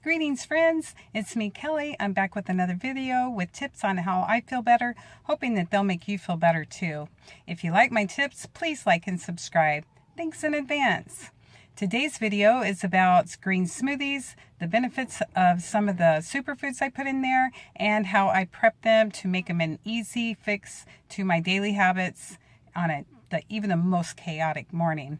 Greetings friends, it's me Kelly. I'm back with another video with tips on how I feel better, hoping that they'll make you feel better too. If you like my tips, please like and subscribe. Thanks in advance. Today's video is about green smoothies, the benefits of some of the superfoods I put in there, and how I prep them to make them an easy fix to my daily habits on even the most chaotic morning.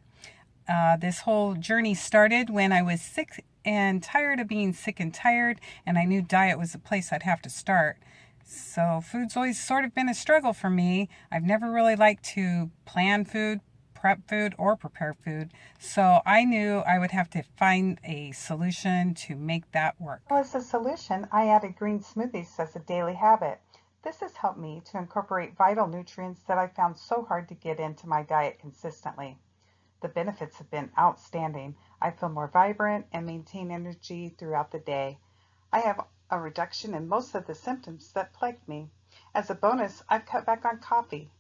This whole journey started when I was sick and tired of being sick and tired, and I knew diet was a place I'd have to start. So food's always sort of been a struggle for me. I've never really liked to plan food, prep food, or prepare food. So I knew I would have to find a solution to make that work. As a solution, I added green smoothies as a daily habit. This has helped me to incorporate vital nutrients that I found so hard to get into my diet consistently. The benefits have been outstanding. I feel more vibrant and maintain energy throughout the day. I have a reduction in most of the symptoms that plagued me. As a bonus, I've cut back on coffee.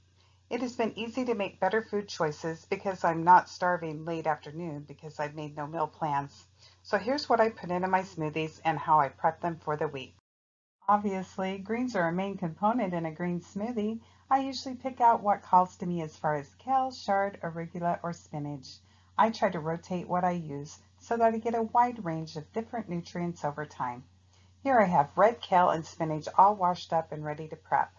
It has been easy to make better food choices because I'm not starving late afternoon because I've made no meal plans. So here's what I put into my smoothies and how I prep them for the week. Obviously, greens are a main component in a green smoothie. I usually pick out what calls to me as far as kale, chard, arugula, or spinach. I try to rotate what I use so that I get a wide range of different nutrients over time. Here I have red kale and spinach all washed up and ready to prep.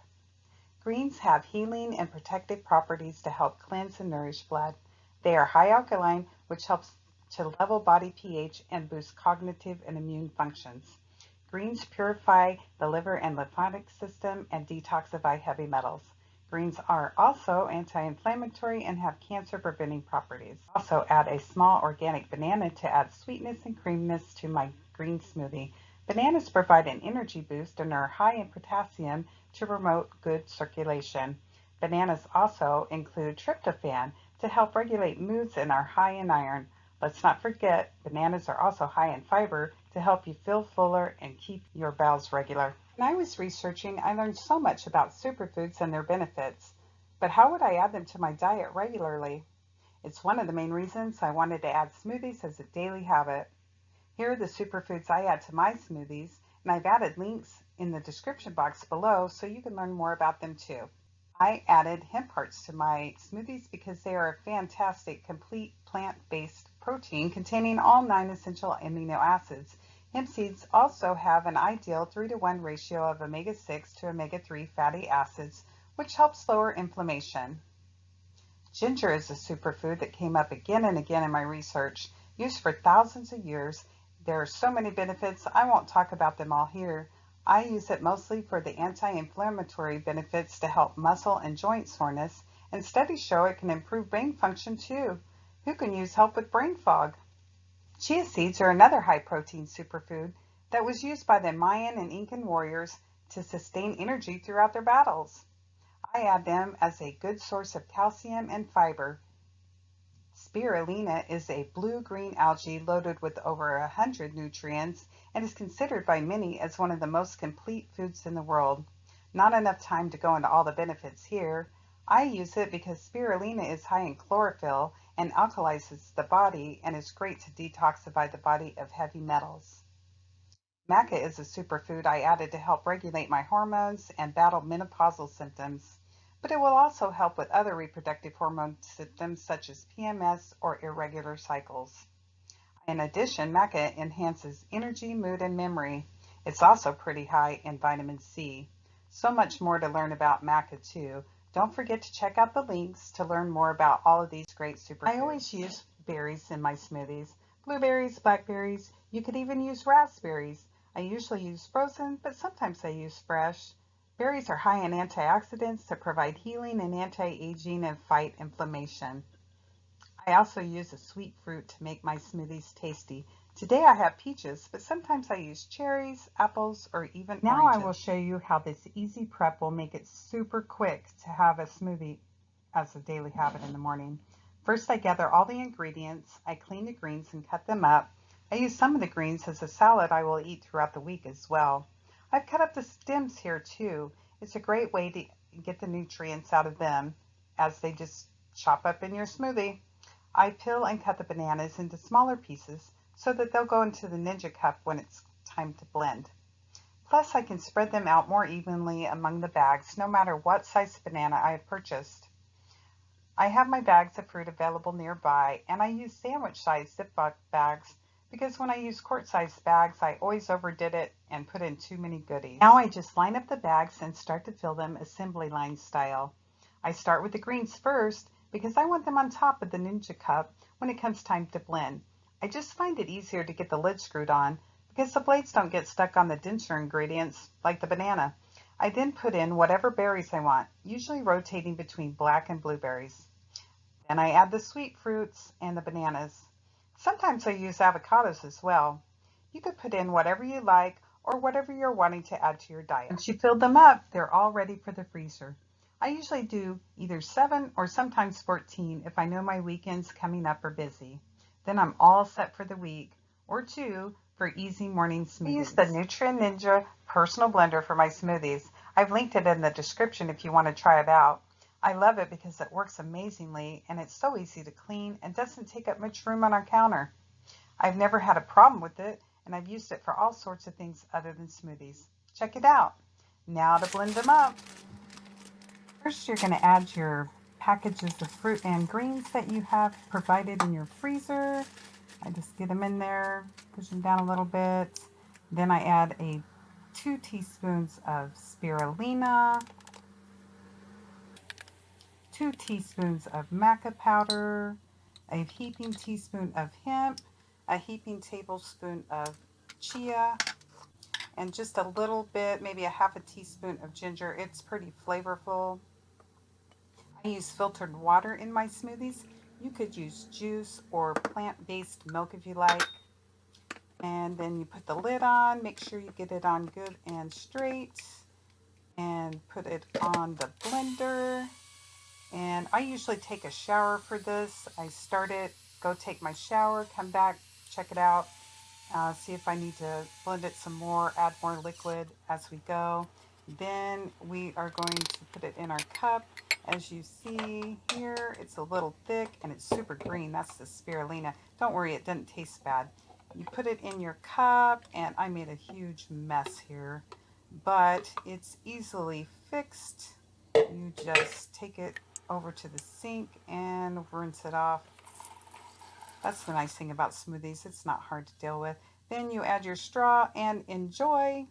Greens have healing and protective properties to help cleanse and nourish blood. They are high alkaline, which helps to level body pH and boost cognitive and immune functions. Greens purify the liver and lymphatic system and detoxify heavy metals. Greens are also anti-inflammatory and have cancer-preventing properties. Also add a small organic banana to add sweetness and creaminess to my green smoothie. Bananas provide an energy boost and are high in potassium to promote good circulation. Bananas also include tryptophan to help regulate moods and are high in iron. Let's not forget, bananas are also high in fiber to help you feel fuller and keep your bowels regular. When I was researching, I learned so much about superfoods and their benefits, but how would I add them to my diet regularly? It's one of the main reasons I wanted to add smoothies as a daily habit. Here are the superfoods I add to my smoothies, and I've added links in the description box below so you can learn more about them too. I added hemp hearts to my smoothies because they are a fantastic, complete plant-based protein containing all 9 essential amino acids. Hemp seeds also have an ideal 3-to-1 ratio of omega-6 to omega-3 fatty acids, which helps lower inflammation. Ginger is a superfood that came up again and again in my research. Used for thousands of years, there are so many benefits, I won't talk about them all here. I use it mostly for the anti-inflammatory benefits to help muscle and joint soreness, and studies show it can improve brain function too. Who can use help with brain fog? Chia seeds are another high-protein superfood that was used by the Mayan and Incan warriors to sustain energy throughout their battles. I add them as a good source of calcium and fiber. Spirulina is a blue-green algae loaded with over 100 nutrients and is considered by many as one of the most complete foods in the world. Not enough time to go into all the benefits here. I use it because spirulina is high in chlorophyll and alkalizes the body and is great to detoxify the body of heavy metals. Maca is a superfood I added to help regulate my hormones and battle menopausal symptoms, but it will also help with other reproductive hormone symptoms such as PMS or irregular cycles. In addition, maca enhances energy, mood, and memory. It's also pretty high in vitamin C. So much more to learn about maca too. Don't forget to check out the links to learn more about all of these great superfoods. I always use berries in my smoothies. Blueberries, blackberries, you could even use raspberries. I usually use frozen, but sometimes I use fresh. Berries are high in antioxidants that provide healing and anti-aging and fight inflammation. I also use a sweet fruit to make my smoothies tasty. Today I have peaches, but sometimes I use cherries, apples, or even oranges. Now I will show you how this easy prep will make it super quick to have a smoothie as a daily habit in the morning. First, I gather all the ingredients. I clean the greens and cut them up. I use some of the greens as a salad I will eat throughout the week as well. I've cut up the stems here too. It's a great way to get the nutrients out of them as they just chop up in your smoothie. I peel and cut the bananas into smaller pieces so that they'll go into the Ninja cup when it's time to blend. Plus, I can spread them out more evenly among the bags, no matter what size banana I have purchased. I have my bags of fruit available nearby, and I use sandwich-sized Ziploc bags because when I use quart-sized bags, I always overdid it and put in too many goodies. Now I just line up the bags and start to fill them assembly line style. I start with the greens first because I want them on top of the Ninja cup when it comes time to blend. I just find it easier to get the lid screwed on because the blades don't get stuck on the denser ingredients like the banana. I then put in whatever berries I want, usually rotating between black and blueberries. Then I add the sweet fruits and the bananas. Sometimes I use avocados as well. You could put in whatever you like or whatever you're wanting to add to your diet. Once you fill them up, they're all ready for the freezer. I usually do either 7 or sometimes 14 if I know my weekends coming up are busy. Then I'm all set for the week, or 2 for easy morning smoothies. I use the Nutri Ninja personal blender for my smoothies. I've linked it in the description if you want to try it out. I love it because it works amazingly and it's so easy to clean and doesn't take up much room on our counter. I've never had a problem with it, and I've used it for all sorts of things other than smoothies. Check it out. Now to blend them up. First, you're going to add your packages of fruit and greens that you have provided in your freezer. I just get them in there, push them down a little bit. Then I add 2 teaspoons of spirulina, 2 teaspoons of maca powder, a heaping teaspoon of hemp, a heaping tablespoon of chia, and just a little bit, maybe a half a teaspoon of ginger. It's pretty flavorful. I use filtered water in my smoothies. You could use juice or plant-based milk if you like. And then you put the lid on, make sure you get it on good and straight, and put it on the blender. And I usually take a shower for this. I start it, go take my shower, come back, check it out, see if I need to blend it some more, add more liquid as we go. Then we are going to put it in our cup. As you see here, it's a little thick and it's super green. That's the spirulina. Don't worry, it doesn't taste bad. You put it in your cup, and I made a huge mess here, but it's easily fixed. You just take it over to the sink and rinse it off. That's the nice thing about smoothies. It's not hard to deal with. Then you add your straw and enjoy.